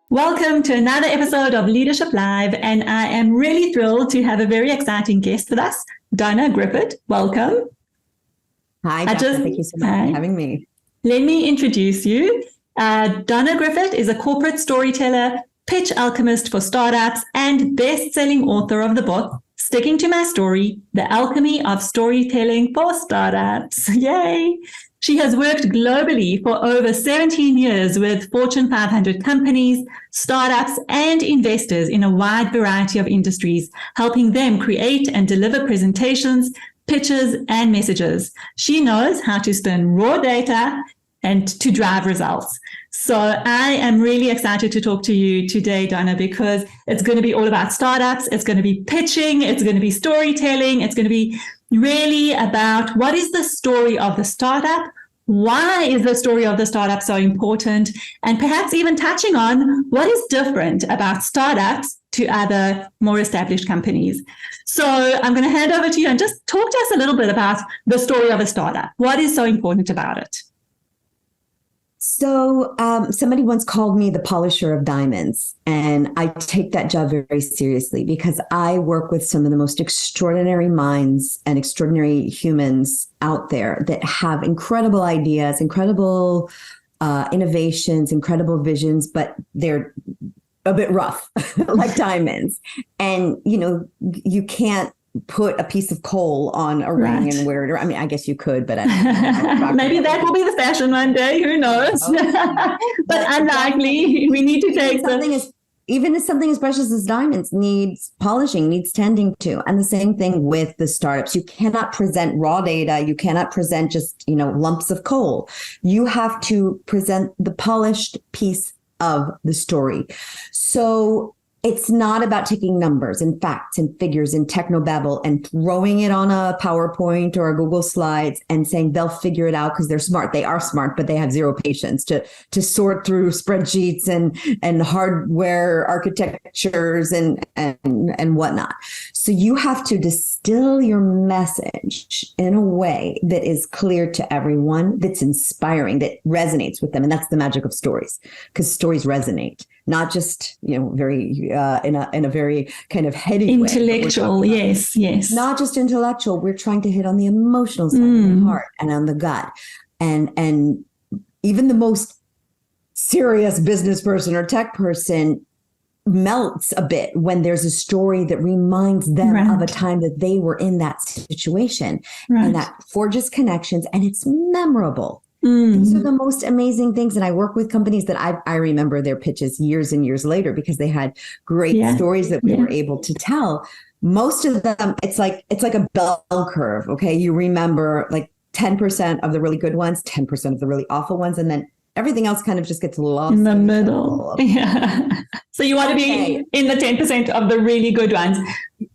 Welcome to another episode of Leadership Live, and I am really thrilled to have a very exciting guest with us, Donna Griffith. Welcome. Hi, Donna. Thank you so much for having me. Let me introduce you. Donna Griffith is a corporate storyteller, pitch alchemist for startups, and best-selling author of the book, Sticking to My Story, The Alchemy of Storytelling for Startups. Yay! She has worked globally for over 17 years with Fortune 500 companies, startups, and investors in a wide variety of industries, helping them create and deliver presentations, pitches, and messages. She knows how to spin raw data and to drive results. So I am really excited to talk to you today, Donna, because it's going to be all about startups. It's going to be pitching. It's going to be storytelling. It's going to be really about what is the story of the startup? Why is the story of the startup so important? And perhaps even touching on what is different about startups to other more established companies. So I'm going to hand over to you and just talk to us a little bit about the story of a startup. What is so important about it? So somebody once called me the polisher of diamonds, and I take that job very seriously because I work with some of the most extraordinary minds and extraordinary humans out there that have incredible ideas, incredible innovations, incredible visions, but they're a bit rough, like diamonds. And, you can't put a piece of coal on a ring and wear it. I mean, I guess you could, but I don't know. Maybe that will be the fashion one day. Who knows? But unlikely. We need to take even if something as precious as diamonds needs polishing, needs tending to. And the same thing with the startups. You cannot present raw data. You cannot present just, lumps of coal. You have to present the polished piece of the story. So it's not about taking numbers and facts and figures and technobabble and throwing it on a PowerPoint or a Google Slides and saying they'll figure it out because they're smart. They are smart, but they have zero patience to sort through spreadsheets and hardware architectures and whatnot. So you have to distill your message in a way that is clear to everyone, that's inspiring, that resonates with them. And that's the magic of stories, because stories resonate. Not just, very in a very kind of heady intellectual way. Yes. Not just intellectual. We're trying to hit on the emotional side of the heart and on the gut. And even the most serious business person or tech person melts a bit when there's a story that reminds them of a time that they were in that situation. And that forges connections, and it's memorable. These are the most amazing things. And I work with companies that I remember their pitches years and years later because they had great stories that we were able to tell. Most of them, it's like a bell curve. Okay. You remember like 10% of the really good ones, 10% of the really awful ones. And then everything else kind of just gets lost in the middle. So you want to be in the 10% of the really good ones.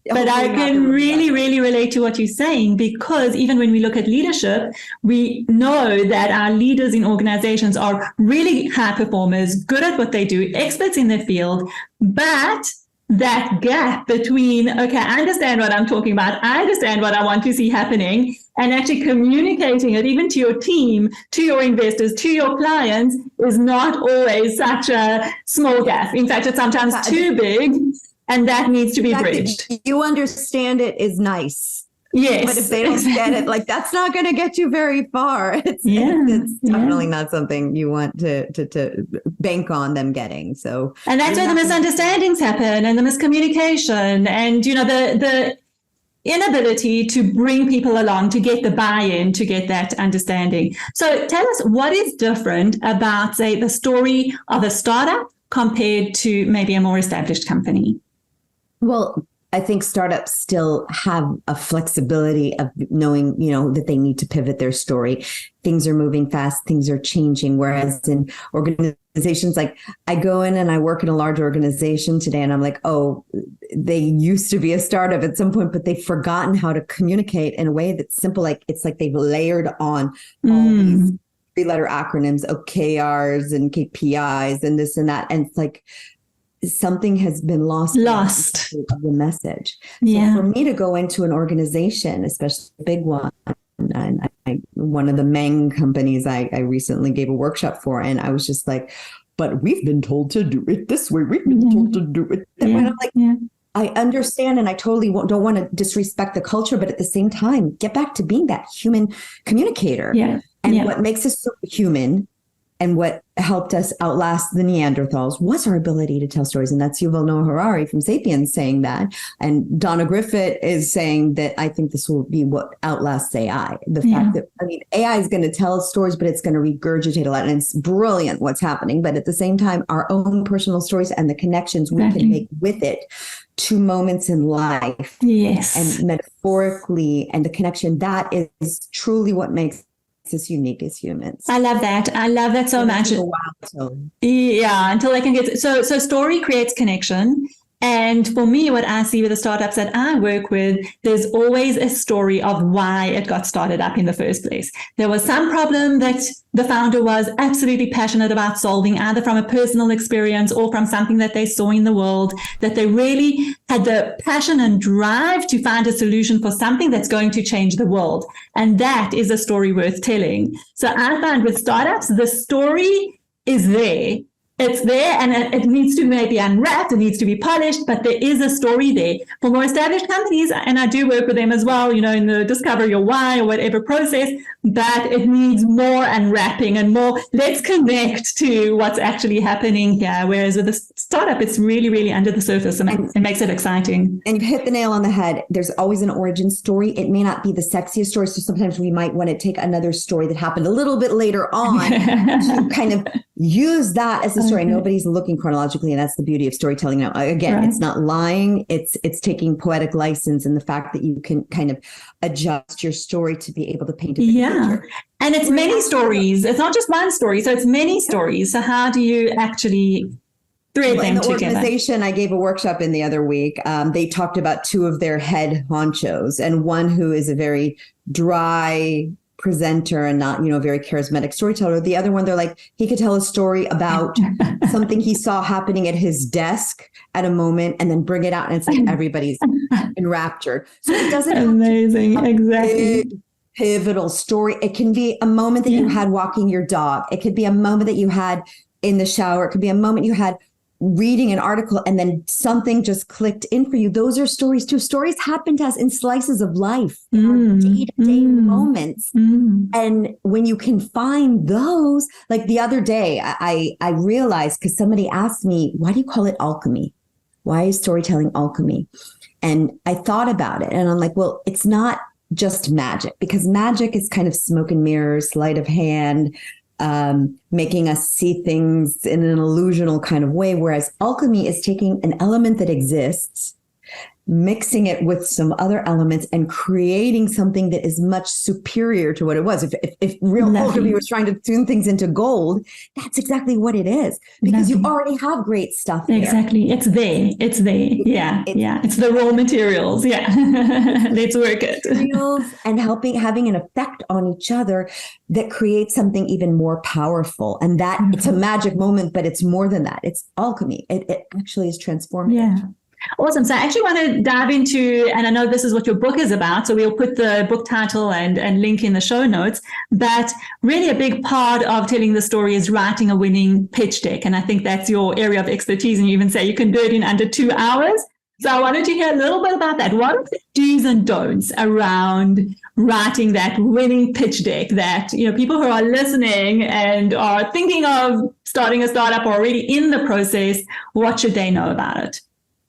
But I can really relate to what you're saying, because even when we look at leadership, we know that our leaders in organizations are really high performers, good at what they do, experts in their field, but that gap between, okay, I understand what I'm talking about, I understand what I want to see happening, and actually communicating it even to your team, to your investors, to your clients is not always such a small gap. In fact, it's sometimes too big, and that needs to be bridged. You understand it is nice. Yes. But if they don't get it, that's not going to get you very far. It's definitely not something you want to bank on them getting. So, and that's where the misunderstandings happen and the miscommunication and, the inability to bring people along, to get the buy-in, to get that understanding. So tell us, what is different about, say, the story of a startup compared to maybe a more established company? Well, I think startups still have a flexibility of knowing, that they need to pivot their story. Things are moving fast, things are changing. Whereas in organizations, like I go in and I work in a large organization today and I'm like, oh, they used to be a startup at some point, but they've forgotten how to communicate in a way that's simple. Like it's like they've layered on all these 3-letter acronyms, OKRs and KPIs and this and that. And it's like, something has been lost of the message. So for me to go into an organization, especially a big one, one of the Meng companies I recently gave a workshop for, and I was just like, but we've been told to do it this way. We've been told to do it that way. And I'm like, I understand, and I totally don't want to disrespect the culture, but at the same time, get back to being that human communicator. And what makes us so human and what helped us outlast the Neanderthals was our ability to tell stories. And that's Yuval Noah Harari from Sapiens saying that. And Donna Griffith is saying that I think this will be what outlasts AI. The fact that, I mean, AI is going to tell stories, but it's going to regurgitate a lot. And it's brilliant what's happening. But at the same time, our own personal stories and the connections we can make with it to moments in life. And metaphorically, and the connection, that is truly what makes us unique as humans. I love that. I love that so much. Until they can get so story creates connection. And for me, what I see with the startups that I work with, there's always a story of why it got started up in the first place. There was some problem that the founder was absolutely passionate about solving, either from a personal experience or from something that they saw in the world, that they really had the passion and drive to find a solution for something that's going to change the world. And that is a story worth telling. So I find with startups, the story is there. It's there, and it needs to maybe unwrapped, it needs to be polished, but there is a story there. For more established companies, and I do work with them as well, in the discover your why or whatever process, but it needs more unwrapping and more, let's connect to what's actually happening here. Whereas with the startup, it's really, really under the surface, and it makes it exciting. And you've hit the nail on the head. There's always an origin story. It may not be the sexiest story, so sometimes we might want to take another story that happened a little bit later on to kind of use that as a story. Nobody's looking chronologically, and that's the beauty of storytelling. Now, again, it's not lying. It's taking poetic license, and the fact that you can kind of adjust your story to be able to paint a picture. And it's many stories. It's not just one story. So it's many stories. So how do you actually thread them together? The organization, I gave a workshop in the other week. They talked about two of their head honchos, and one who is a very dry presenter and not, very charismatic storyteller. The other one, they're like, he could tell a story about something he saw happening at his desk at a moment and then bring it out. And it's like everybody's enraptured. So it doesn't amazing. have to be Exactly. big, pivotal story. It can be a moment that you had walking your dog. It could be a moment that you had in the shower. It could be a moment you had reading an article and then something just clicked in for you. Those are stories too. Stories happen to us in slices of life, in our day-to-day moments. And when you can find those, like the other day, I realized, because somebody asked me, why do you call it alchemy? Why is storytelling alchemy? And I thought about it, and I'm like, well, it's not just magic, because magic is kind of smoke and mirrors, sleight of hand, making us see things in an illusional kind of way. Whereas alchemy is taking an element that exists, mixing it with some other elements and creating something that is much superior to what it was. If real alchemy was trying to tune things into gold, that's exactly what it is, because you already have great stuff there. Exactly. It's there. It's there. It's the raw materials. Let's work it. And having an effect on each other that creates something even more powerful. And that it's a magic moment, but it's more than that. It's alchemy. It actually is transformative. Yeah. Awesome. So I actually want to dive into, and I know this is what your book is about, so we'll put the book title and link in the show notes, but really a big part of telling the story is writing a winning pitch deck. And I think that's your area of expertise. And you even say you can do it in under 2 hours. So I wanted to hear a little bit about that. What are the do's and don'ts around writing that winning pitch deck that, people who are listening and are thinking of starting a startup or already in the process, what should they know about it?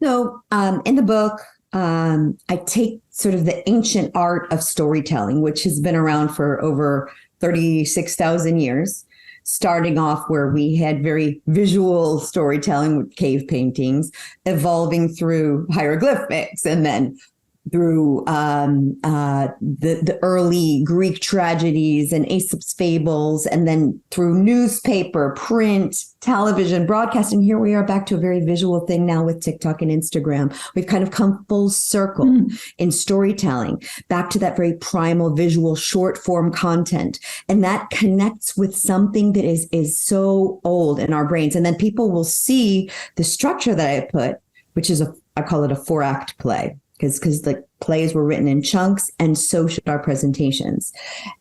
So in the book, I take sort of the ancient art of storytelling, which has been around for over 36,000 years, starting off where we had very visual storytelling with cave paintings, evolving through hieroglyphics, and then through the early Greek tragedies and Aesop's fables, and then through newspaper, print, television, broadcasting. Here we are back to a very visual thing now with TikTok and Instagram. We've kind of come full circle in storytelling, back to that very primal visual short form content. And that connects with something that is so old in our brains. And then people will see the structure that I put, which is I call it a 4-act play. Because the plays were written in chunks, and so should our presentations.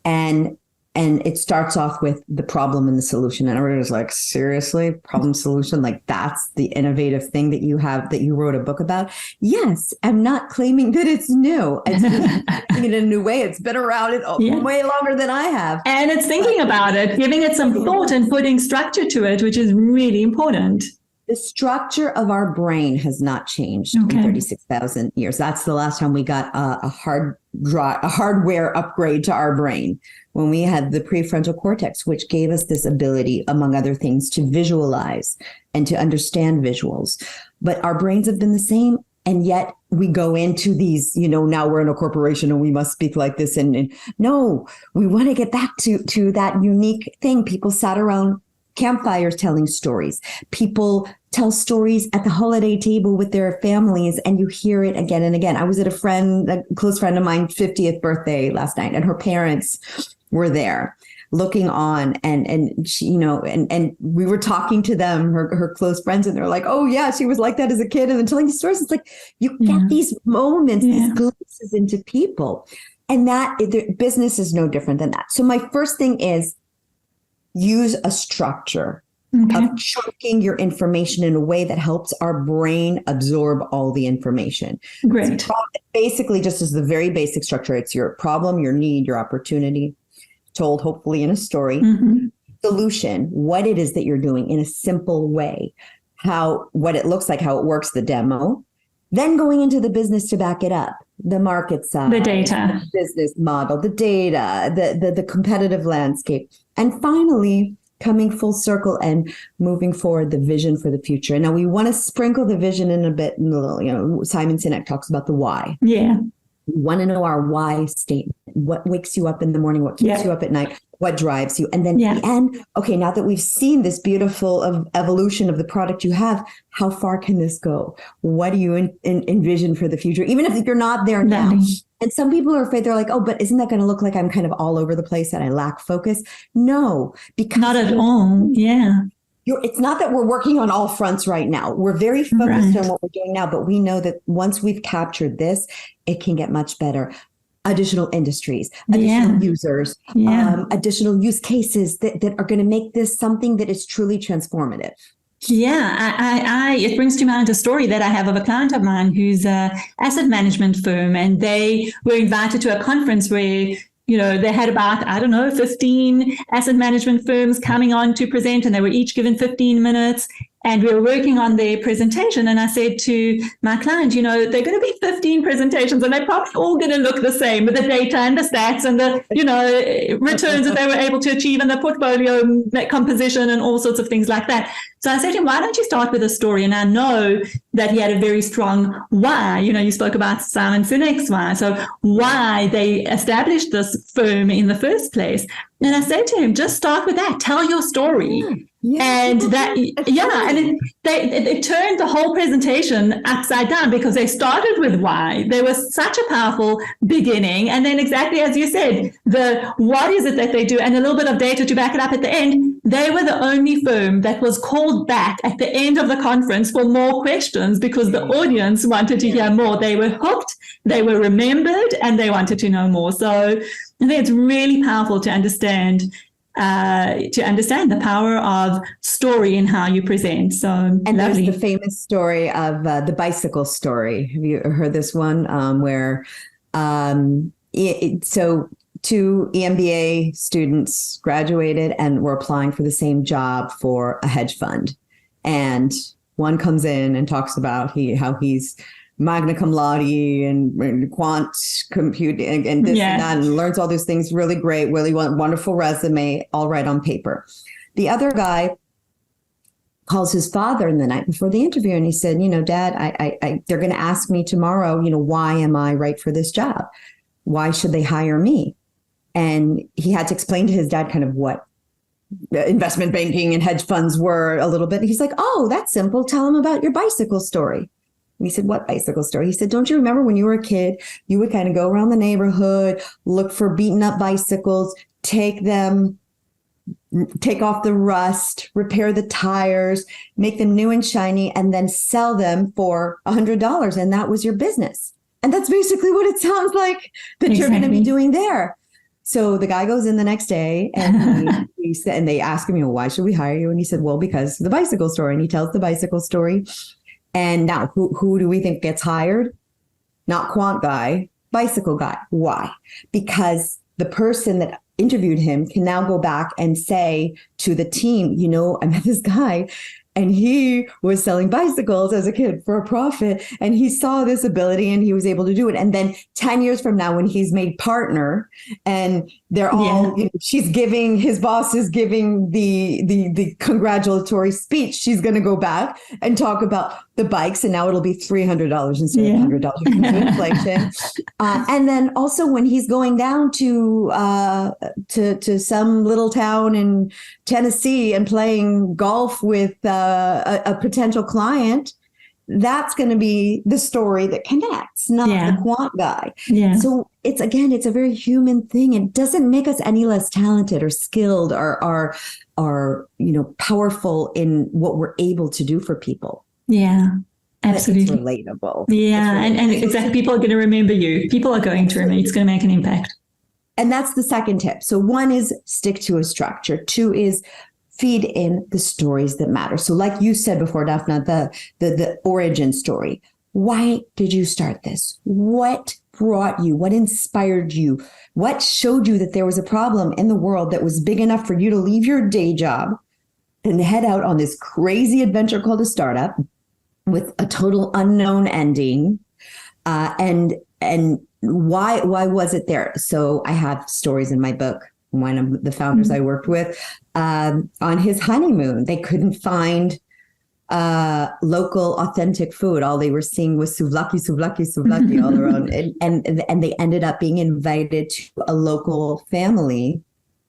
And And it starts off with the problem and the solution. And everybody's like, seriously, problem solution? Like that's the innovative thing that you have, that you wrote a book about? Yes. I'm not claiming that it's new. It's just in a new way. It's been around way longer than I have. And it's thinking about it, giving it some thought and putting structure to it, which is really important. The structure of our brain has not changed in 36,000 years. That's the last time we got a hardware upgrade to our brain, when we had the prefrontal cortex, which gave us this ability, among other things, to visualize and to understand visuals. But our brains have been the same. And yet we go into these, now we're in a corporation and we must speak like this. And no, we want to get back to that unique thing. People sat around campfires telling stories. People tell stories at the holiday table with their families, and you hear it again and again. I was at a close friend of mine's 50th birthday last night, and her parents were there looking on, and she, and we were talking to them, her close friends, and they're like, oh yeah, she was like that as a kid, and then telling these stories. It's like you get these moments, these glimpses into people, and that business is no different than that. So my first thing is use a structure of chunking your information in a way that helps our brain absorb all the information. Great. So basically, just as the very basic structure, it's your problem, your need, your opportunity, told hopefully in a story, solution, what it is that you're doing in a simple way, what it looks like, how it works, the demo, then going into the business to back it up, the market side, the data, the business model, the data, the competitive landscape, and finally coming full circle and moving forward, the vision for the future. Now we want to sprinkle the vision in a bit. Simon Sinek talks about the why. Yeah. We want to know our why statement. What wakes you up in the morning? What keeps you up at night? What drives you? And then at the end, okay, now that we've seen this beautiful evolution of the product you have, how far can this go? What do you envision for the future? Even if you're not there now. And some people are afraid. They're like, oh, but isn't that going to look like I'm kind of all over the place and I lack focus? No, because not at all. Yeah. It's not that we're working on all fronts right now. We're very focused on what we're doing now, but we know that once we've captured this, it can get much better. Additional industries, additional users, additional use cases that are going to make this something that is truly transformative. Yeah, it brings to mind a story that I have of a client of mine who's a asset management firm, and they were invited to a conference where they had about, 15 asset management firms coming on to present, and they were each given 15 minutes. And we were working on their presentation. And I said to my client, they're going to be 15 presentations, and they're probably all going to look the same with the data and the stats and the, returns that they were able to achieve and the portfolio composition and all sorts of things like that. So I said to him, why don't you start with a story? And I know that he had a very strong why. You spoke about Simon Sinek's why. So why they established this firm in the first place. And I said to him, just start with that. Tell your story. And that, and it turned the whole presentation upside down, because they started with why. There was such a powerful beginning. And then exactly as you said, the what is it that they do, and a little bit of data to back it up at the end. They were the only firm that was called back at the end of the conference for more questions, because the audience wanted to hear more. They were hooked, they were remembered, and they wanted to know more. So I think it's really powerful to understand the power of story and how you present. So, and lovely. There's the famous story of the bicycle story. Have you heard this one? Where two EMBA students graduated and were applying for the same job for a hedge fund, and one comes in and talks about how he's magna cum laude and quant computing and this and that, and learns all those things. Really great, really wonderful resume, all right on paper. The other guy calls his father in the night before the interview, and he said, Dad, they're going to ask me tomorrow, why am I right for this job? Why should they hire me? And he had to explain to his dad kind of what investment banking and hedge funds were a little bit. And he's like, oh, that's simple. Tell him about your bicycle story. And he said, what bicycle story? He said, don't you remember when you were a kid, you would kind of go around the neighborhood, look for beaten up bicycles, take off the rust, repair the tires, make them new and shiny, and then sell them for $100. And that was your business. And that's basically what it sounds like that you're going to be doing there. So the guy goes in the next day and he said, and they ask him, why should we hire you? And he said, well, because of the bicycle story. And he tells the bicycle story. And now who do we think gets hired? Not quant guy, bicycle guy. Why? Because the person that interviewed him can now go back and say to the team, I met this guy and he was selling bicycles as a kid for a profit. And he saw this ability and he was able to do it. And then 10 years from now, when he's made partner and they're all, his boss is giving the congratulatory speech, she's going to go back and talk about the bikes. And now it'll be $300 instead of $100 because of inflation. And then also when he's going down to some little town in Tennessee and playing golf with a potential client, that's going to be the story that connects, not the quant guy. Yeah. So it's a very human thing. It doesn't make us any less talented or skilled or powerful in what we're able to do for people. Yeah. Absolutely. It's relatable. Yeah. And exactly. People are going to remember you. People are going to remember. It's going to make an impact. And that's the second tip. So 1 is stick to a structure. 2 is feed in the stories that matter. So like you said before, Daphna, the origin story. Why did you start this? What brought you? What inspired you? What showed you that there was a problem in the world that was big enough for you to leave your day job and head out on this crazy adventure called a startup with a total unknown ending? And why was it there? So I have stories in my book. One of the founders I worked with, on his honeymoon, they couldn't find local authentic food. All they were seeing was souvlaki all around. And they ended up being invited to a local family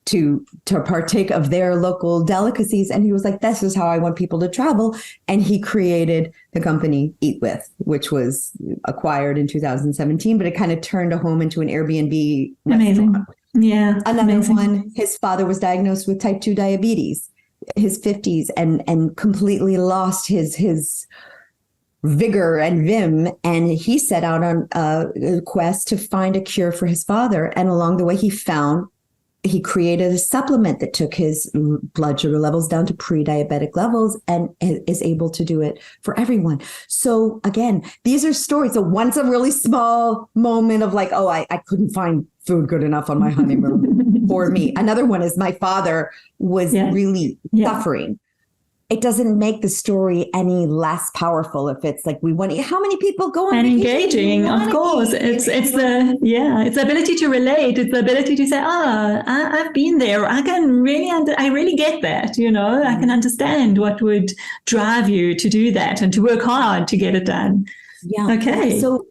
to partake of their local delicacies. And he was like, this is how I want people to travel. And he created the company Eat With, which was acquired in 2017, but it kind of turned a home into an Airbnb Amazing. Restaurant. Yeah. Another one, his father was diagnosed with type 2 diabetes, his 50s, and completely lost his vigor and vim. And he set out on a quest to find a cure for his father. And along the way, he created a supplement that took his blood sugar levels down to pre-diabetic levels and is able to do it for everyone. So again, these are stories. So one's a really small moment of like, oh, I couldn't find food good enough on my honeymoon for me. Another one is my father was really suffering. It doesn't make the story any less powerful if it's like how many people go on and vacation? Engaging, of course. It's the ability to relate. It's the ability to say, I've been there. I really get that. I can understand what would drive you to do that and to work hard to get it done. Yeah. Okay. So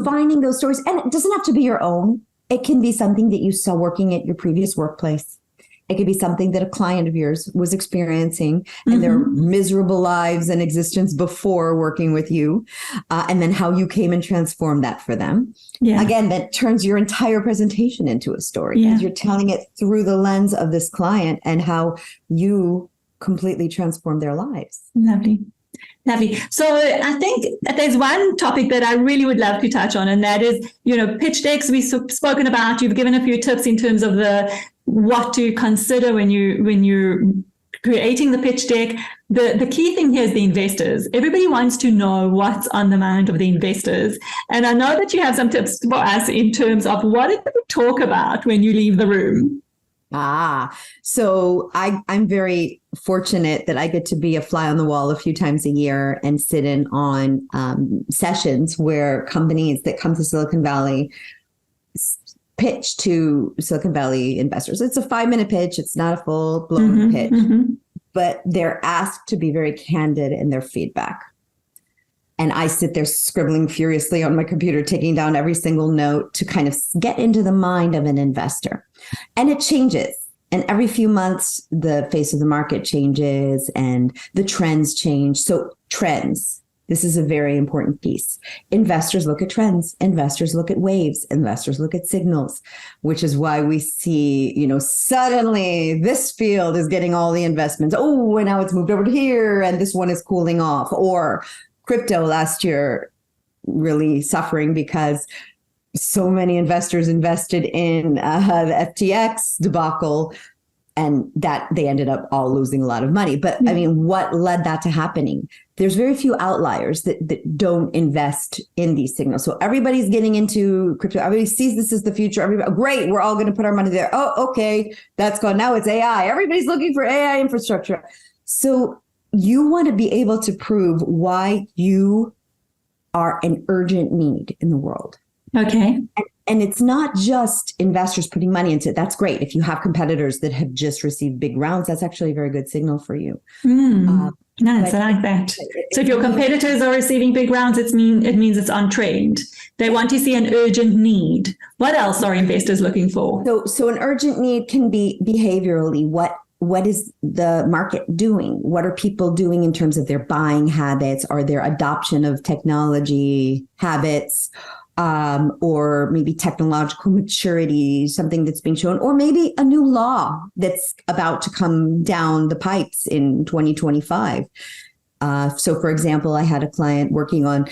finding those stories, and it doesn't have to be your own. It can be something that you saw working at your previous workplace. It could be something that a client of yours was experiencing and their miserable lives and existence before working with you. And then how you came and transformed that for them. Yeah. Again, that turns your entire presentation into a story because you're telling it through the lens of this client and how you completely transformed their lives. Lovely. So I think that there's one topic that I really would love to touch on, and that is, pitch decks. We've spoken about, you've given a few tips in terms of what to consider when you're creating the pitch deck. The key thing here is the investors. Everybody wants to know what's on the mind of the investors. And I know that you have some tips for us in terms of what did you talk about when you leave the room? So I'm very fortunate that I get to be a fly on the wall a few times a year and sit in on sessions where companies that come to Silicon Valley pitch to Silicon Valley investors. It's a 5-minute pitch. It's not a full-blown pitch, but they're asked to be very candid in their feedback. And I sit there scribbling furiously on my computer, taking down every single note to kind of get into the mind of an investor. And it changes. And every few months, the face of the market changes and the trends change. So trends, this is a very important piece. Investors look at trends. Investors look at waves. Investors look at signals, which is why we see, suddenly this field is getting all the investments. Oh, and now it's moved over to here and this one is cooling off. Or crypto last year really suffering because so many investors invested in the FTX debacle, and that they ended up all losing a lot of money. But I mean, what led that to happening? There's very few outliers that don't invest in these signals. So everybody's getting into crypto. Everybody sees this as the future. Everybody, great, we're all going to put our money there. Oh, okay, that's gone. Now it's AI. Everybody's looking for AI infrastructure. So you want to be able to prove why you are an urgent need in the world. Okay. And it's not just investors putting money into it. That's great. If you have competitors that have just received big rounds, that's actually a very good signal for you. Nice, I like that. So if your competitors are receiving big rounds, it means it's on trend. They want to see an urgent need. What else are investors looking for? So an urgent need can be behaviorally. What is the market doing? What are people doing in terms of their buying habits or their adoption of technology habits? Or maybe technological maturity, something that's being shown, or maybe a new law that's about to come down the pipes in 2025. So, for example, I had a client working on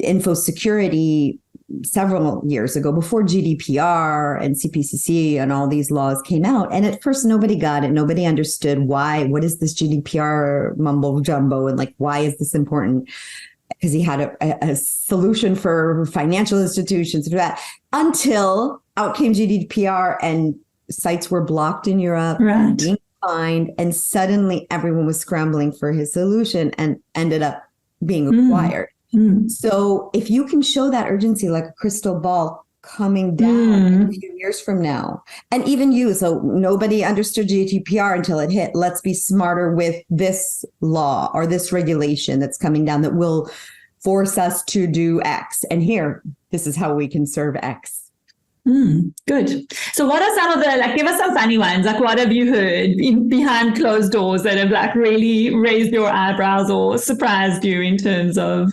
info security several years ago, before GDPR and CPCC and all these laws came out. And at first, nobody got it. Nobody understood why. What is this GDPR mumbo jumbo? And like, why is this important? Because he had a solution for financial institutions for that, until out came GDPR and sites were blocked in Europe, right, being fined, and suddenly everyone was scrambling for his solution and ended up being acquired. So if you can show that urgency like a crystal ball coming down a few years from now, and even you, so nobody understood GDPR until it hit. Let's be smarter with this law or this regulation that's coming down that will force us to do X. And here, this is how we can serve X. Good. So what are some of the, give us some funny ones. Like, what have you heard behind closed doors that have really raised your eyebrows or surprised you in terms of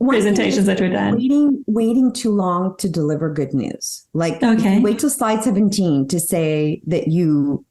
presentations that were done? Waiting too long to deliver good news. Like, wait till slide 17 to say that you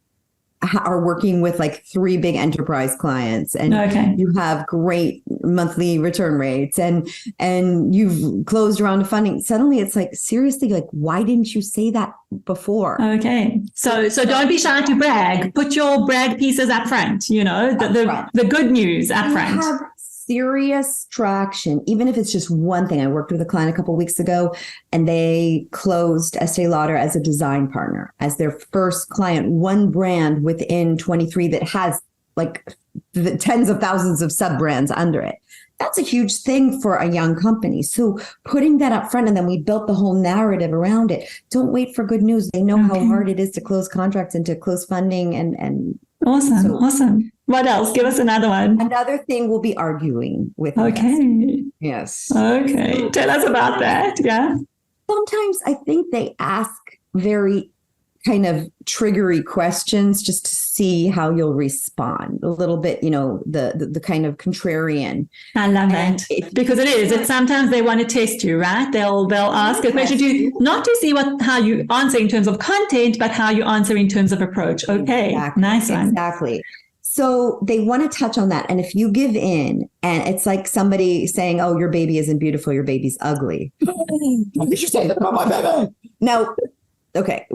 are working with 3 big enterprise clients, and you have great monthly return rates, and you've closed a round of funding. Suddenly it's seriously, why didn't you say that before? Okay. So don't be shy to brag. Put your brag pieces up front, the good news up front. Have serious traction, even if it's just one thing. I worked with a client a couple of weeks ago, and they closed Estee Lauder as a design partner, as their first client, one brand within 23 that has the tens of thousands of sub brands under it. That's a huge thing for a young company. So putting that up front, and then we built the whole narrative around it. Don't wait for good news. They know how hard it is to close contracts and to close funding. And Awesome. What else? Give us another one. Another thing will be arguing with investors. Yes. Okay. Tell us about that. Yeah. Sometimes I think they ask very kind of triggery questions just to see how you'll respond. A little bit, the kind of contrarian. I love that, because it's sometimes they want to test you, right? They'll ask a question not to see how you answer in terms of content, but how you answer in terms of approach. Okay. Exactly. Nice one. Exactly. So they want to touch on that. And if you give in, and it's like somebody saying, oh, your baby isn't beautiful, your baby's ugly. Why did you say that about my baby? Now, okay,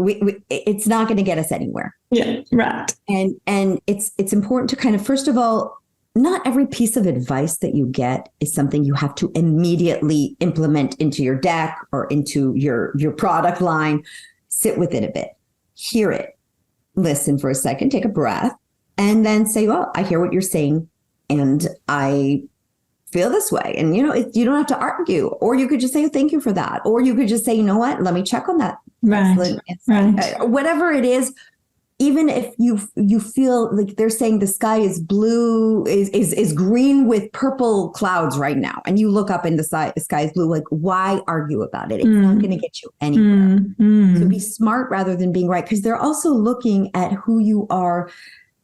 it's not going to get us anywhere. Yeah, right. And it's important to kind of, first of all, not every piece of advice that you get is something you have to immediately implement into your deck or into your product line. Sit with it a bit, hear it, listen for a second, take a breath, and then say, well, I hear what you're saying, and I feel this way. And, you don't have to argue, or you could just say, thank you for that. Or you could just say, you know what, let me check on that. Right. Whatever it is, even if you feel like they're saying the sky is blue, is green with purple clouds right now, and you look up and the sky is blue, why argue about it? It's not going to get you anywhere. So be smart rather than being right, because they're also looking at who you are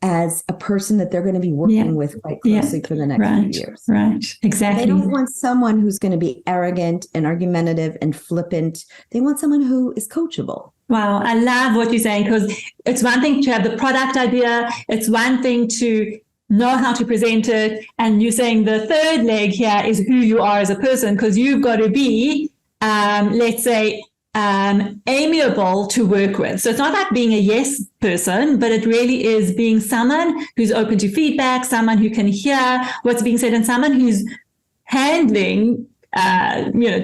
as a person that they're going to be working with quite closely for the next few years. Right, exactly. They don't want someone who's going to be arrogant and argumentative and flippant. They want someone who is coachable. Wow, I love what you're saying, because it's one thing to have the product idea. It's one thing to know how to present it. And you're saying the third leg here is who you are as a person, because you've got to be, let's say, amiable to work with. So it's not like being a yes person, but it really is being someone who's open to feedback, someone who can hear what's being said, and someone who's handling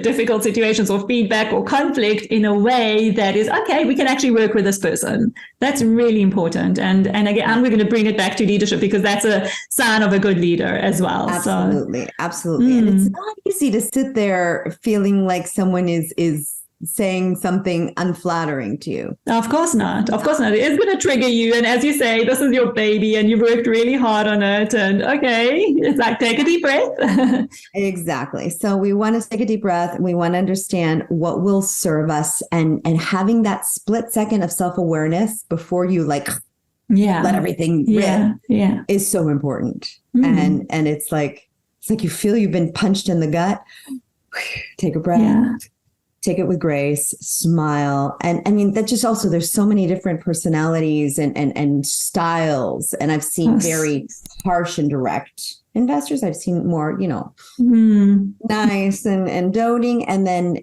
difficult situations or feedback or conflict in a way that is, okay, we can actually work with this person. That's really important. And again, I'm going to bring it back to leadership because that's a sign of a good leader as well. Absolutely. Absolutely. And it's not easy to sit there feeling like someone is saying something unflattering to you. Of course not. Of course not. It is going to trigger you. And as you say, this is your baby and you've worked really hard on it. And okay, it's like, take a deep breath. Exactly. So we want to take a deep breath. We want to understand what will serve us, and having that split second of self-awareness before you let everything rip is so important. And it's like you feel you've been punched in the gut. Take a breath. Yeah. Take it with grace, smile. And I mean, that just also, there's so many different personalities and styles. And I've seen very harsh and direct investors. I've seen more, nice and doting. And then,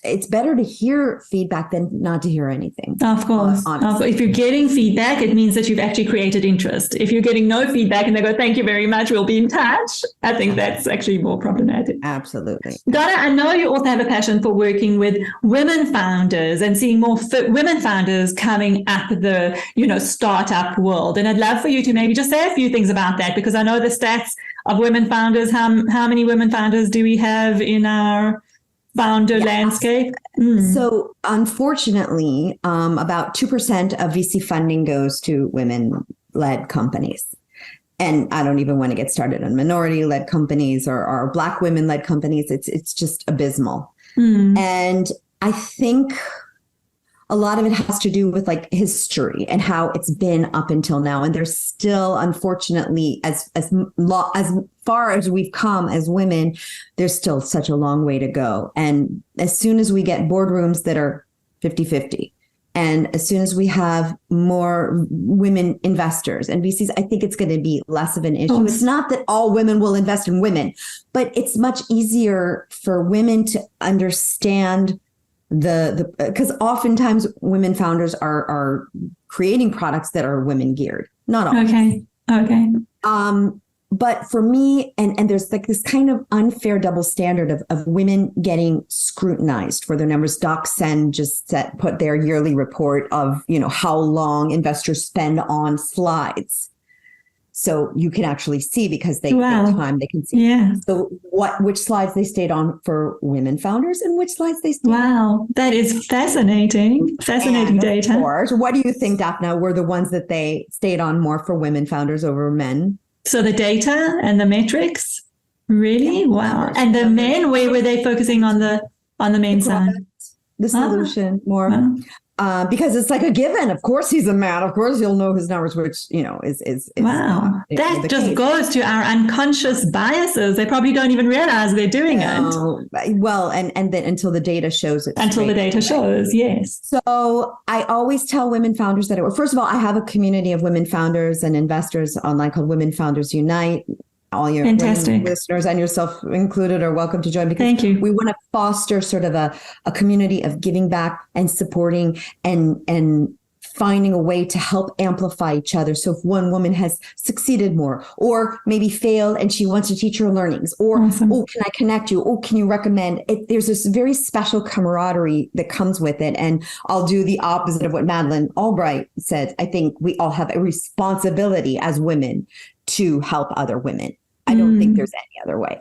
it's better to hear feedback than not to hear anything. Of course. If you're getting feedback, it means that you've actually created interest. If you're getting no feedback and they go, thank you very much, we'll be in touch, I think that's actually more problematic. Absolutely. Donna, I know you also have a passion for working with women founders and seeing more women founders coming up the, startup world. And I'd love for you to maybe just say a few things about that, because I know the stats of women founders. How many women founders do we have in our founder landscape? So unfortunately, about 2% of VC funding goes to women-led companies. And I don't even want to get started on minority-led companies or Black women-led companies. It's just abysmal. And I think a lot of it has to do with history and how it's been up until now. And there's still, unfortunately, as far as we've come as women, there's still such a long way to go. And as soon as we get boardrooms that are 50-50, and as soon as we have more women investors and VCs, I think it's going to be less of an issue. It's not that all women will invest in women, but it's much easier for women to understand because oftentimes women founders are creating products that are women geared. Not all. Okay. But for me, and there's this kind of unfair double standard of women getting scrutinized for their numbers. DocSend just put their yearly report of, how long investors spend on slides. So you can actually see, because they get time, they can see. Yeah. So which slides they stayed on for women founders and which slides they stayed on. Wow, that is fascinating. Fascinating data. Of course, what do you think, Daphne, were the ones that they stayed on more for women founders over men? So the data and the metrics, really? Wow. And the men, where were they focusing on the men's side? The solution more. Wow. Because it's like a given. Of course, he's a man. Of course, you'll know his numbers, which, is wow. That just goes to our unconscious biases. They probably don't even realize they're doing it. Well, and then until the data shows it. Until the data shows, yes. So I always tell women founders first of all, I have a community of women founders and investors online called Women Founders Unite. All your listeners and yourself included are welcome to join, because Thank you. We want to foster sort of a community of giving back and supporting and finding a way to help amplify each other. So if one woman has succeeded more or maybe failed and she wants to teach her learnings, or, awesome. Oh, can I connect you? Oh, can you recommend it? There's this very special camaraderie that comes with it. And I'll do the opposite of what Madeleine Albright said. I think we all have a responsibility as women to help other women. I don't think there's any other way.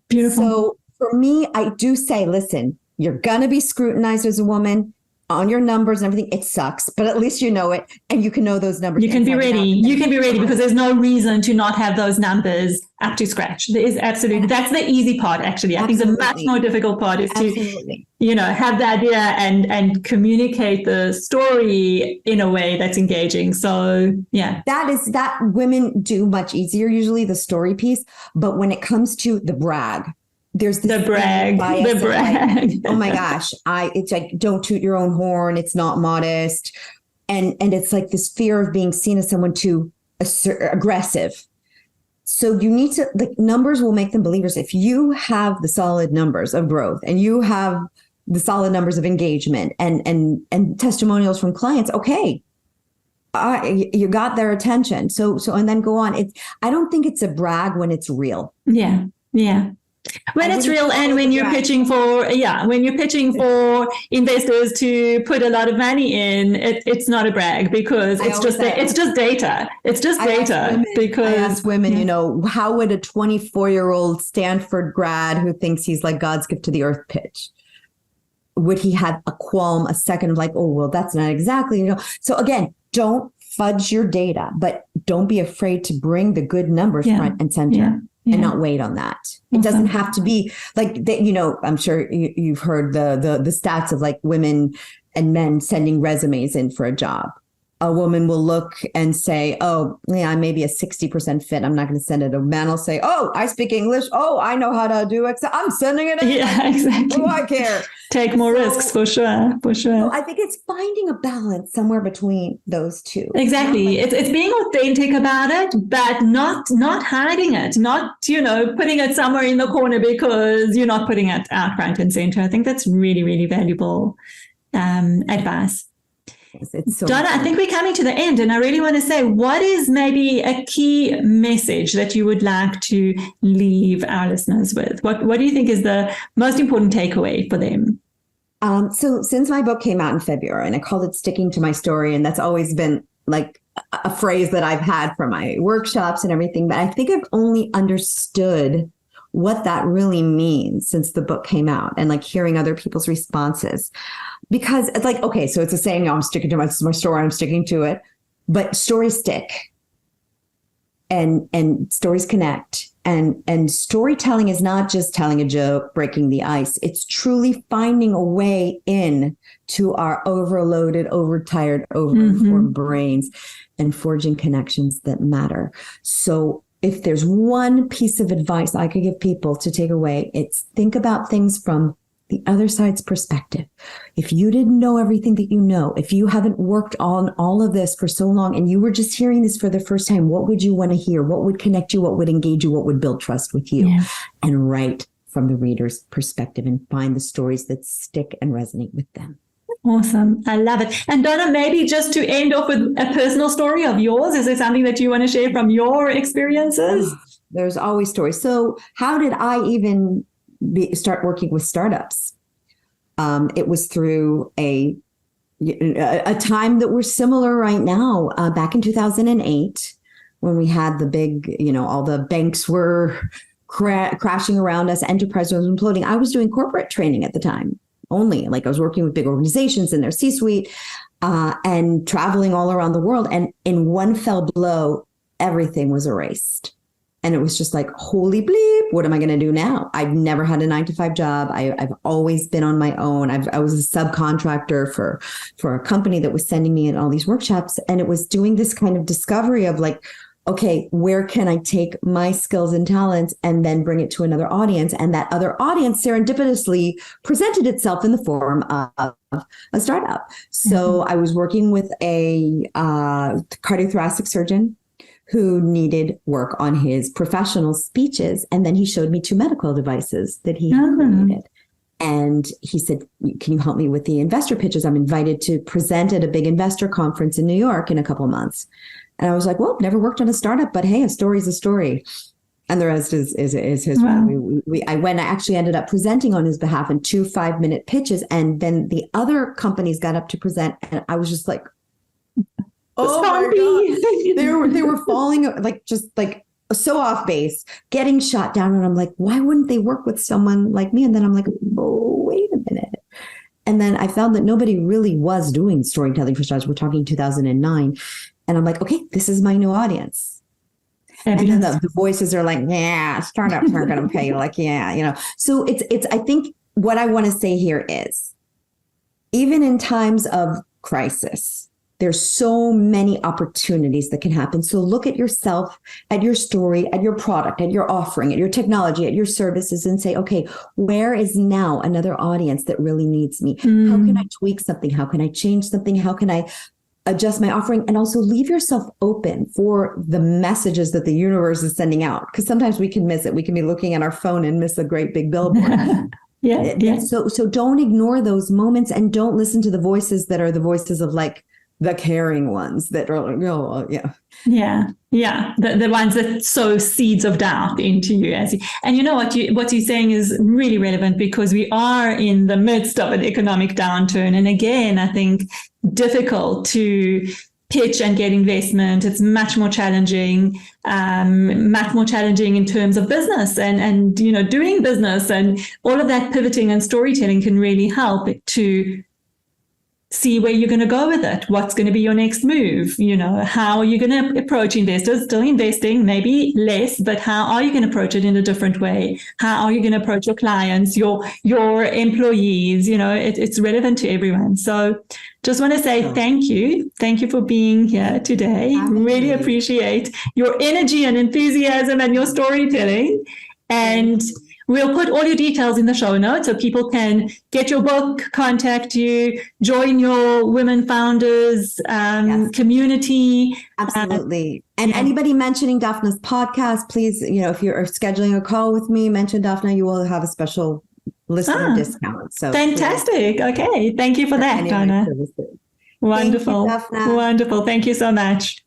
Beautiful. So for me, I do say, listen, you're going to be scrutinized as a woman on your numbers and everything. It sucks, but at least you know it, and you can know those numbers. You can be ready. You can be ready, because there's no reason to not have those numbers up to scratch. There is absolutely, that's the easy part, actually. I think the much more difficult part is to, have the idea and communicate the story in a way that's engaging. So, yeah. That women do much easier, usually, the story piece. But when it comes to the brag, there's this the brag. Oh my gosh, it's like, don't toot your own horn. It's not modest. And it's like this fear of being seen as someone too aggressive. So you need to, numbers will make them believers. If you have the solid numbers of growth and you have the solid numbers of engagement and testimonials from clients. Okay. You got their attention. So, and then go on. I don't think it's a brag when it's real. Yeah. Yeah. When it's real, and when you're pitching for, investors to put a lot of money in, it's not a brag, because it's just data. It's just data. Because I ask women, how would a 24-year-old Stanford grad who thinks he's like God's gift to the earth pitch? Would he have a qualm, a second of like, oh, well, that's not exactly, So again, don't fudge your data, but don't be afraid to bring the good numbers front and center. Yeah. And not wait on that. It doesn't have to be like, I'm sure you've heard the stats of like women and men sending resumes in for a job. A woman will look and say, oh, yeah, I'm maybe a 60% fit. I'm not going to send it. A man will say, oh, I speak English. Oh, I know how to do it. I'm sending it in. Yeah, exactly. Oh, I care. Take more risks, for sure. So I think it's finding a balance somewhere between those two. Exactly. It's being authentic about it, but not hiding it, not, putting it somewhere in the corner because you're not putting it out front and center. I think that's really, really valuable advice. It's so Donna, I think we're coming to the end, and I really want to say, what is maybe a key message that you would like to leave our listeners with? What do you think is the most important takeaway for them? So since my book came out in February, and I called it Sticking to My Story, and that's always been like a phrase that I've had from my workshops and everything, but I think I've only understood what that really means since the book came out, and like hearing other people's responses. Because it's like, okay, so it's a saying, I'm sticking to my story, I'm sticking to it, but stories stick and stories connect. And storytelling is not just telling a joke, breaking the ice. It's truly finding a way in to our overloaded, overtired, overinformed brains and forging connections that matter. So if there's one piece of advice I could give people to take away, it's think about things from the other side's perspective. If you didn't know everything that you know, if you haven't worked on all of this for so long and you were just hearing this for the first time, what would you want to hear? What would connect you? What would engage you? What would build trust with you? Yeah. And write from the reader's perspective and find the stories that stick and resonate with them. Awesome. I love it. And Donna, maybe just to end off with a personal story of yours, is there something that you want to share from your experiences? There's always stories. So how did I even start working with startups? It was through a time that we're similar right now, back in 2008, when we had the big, all the banks were crashing around us, enterprise was imploding. I was doing corporate training at the time only. Like I was working with big organizations in their C-suite and traveling all around the world. And in one fell blow, everything was erased. And it was just like, holy bleep, what am I going to do now? I've never had a 9-to-5 job. I've always been on my own. I was a subcontractor for a company that was sending me in all these workshops. And it was doing this kind of discovery of like, okay, where can I take my skills and talents and then bring it to another audience? And that other audience serendipitously presented itself in the form of a startup. So I was working with a cardiothoracic surgeon who needed work on his professional speeches. And then he showed me 2 medical devices that he created. And he said, can you help me with the investor pitches? I'm invited to present at a big investor conference in New York in a couple of months. And I was like, well, never worked on a startup, but hey, a story's a story. And the rest is his. Wow. I actually ended up presenting on his behalf in 2 5-minute pitches. And then the other companies got up to present. And I was just like, oh my God. They were falling just so off base, getting shot down. And I'm like, why wouldn't they work with someone like me? And then I'm like, oh, wait a minute. And then I found that nobody really was doing storytelling for startups. We're talking 2009. And I'm like, okay, this is my new audience. And then the voices are like, yeah, startups aren't going to pay. Like, yeah, So it's, I think what I want to say here is, even in times of crisis, there's so many opportunities that can happen. So look at yourself, at your story, at your product, at your offering, at your technology, at your services, and say, okay, where is now another audience that really needs me? How can I tweak something? How can I change something? How can I adjust my offering? And also leave yourself open for the messages that the universe is sending out. Because sometimes we can miss it. We can be looking at our phone and miss a great big billboard. Yeah. So don't ignore those moments, and don't listen to the voices that are the voices of like the caring ones that are like, oh, yeah. Yeah. The ones that sow seeds of doubt into you. And you know what you're saying is really relevant, because we are in the midst of an economic downturn. And again, I think difficult to pitch and get investment. It's much more challenging in terms of business and doing business, and all of that pivoting and storytelling can really help to see where you're going to go with it. What's going to be your next move? How are you going to approach investors? Still investing, maybe less, but how are you going to approach it in a different way? How are you going to approach your clients, your employees? It's relevant to everyone. So just want to say thank you. Thank you for being here today. Really appreciate your energy and enthusiasm and your storytelling. And we'll put all your details in the show notes so people can get your book, contact you, join your Women Founders community. Absolutely. And anybody mentioning Daphna's podcast, please, if you're scheduling a call with me, mention Daphna, you will have a special listener discount. So fantastic. Okay. Thank you for that, Donna. Wonderful. Thank you, Daphna. Wonderful. Thank you so much.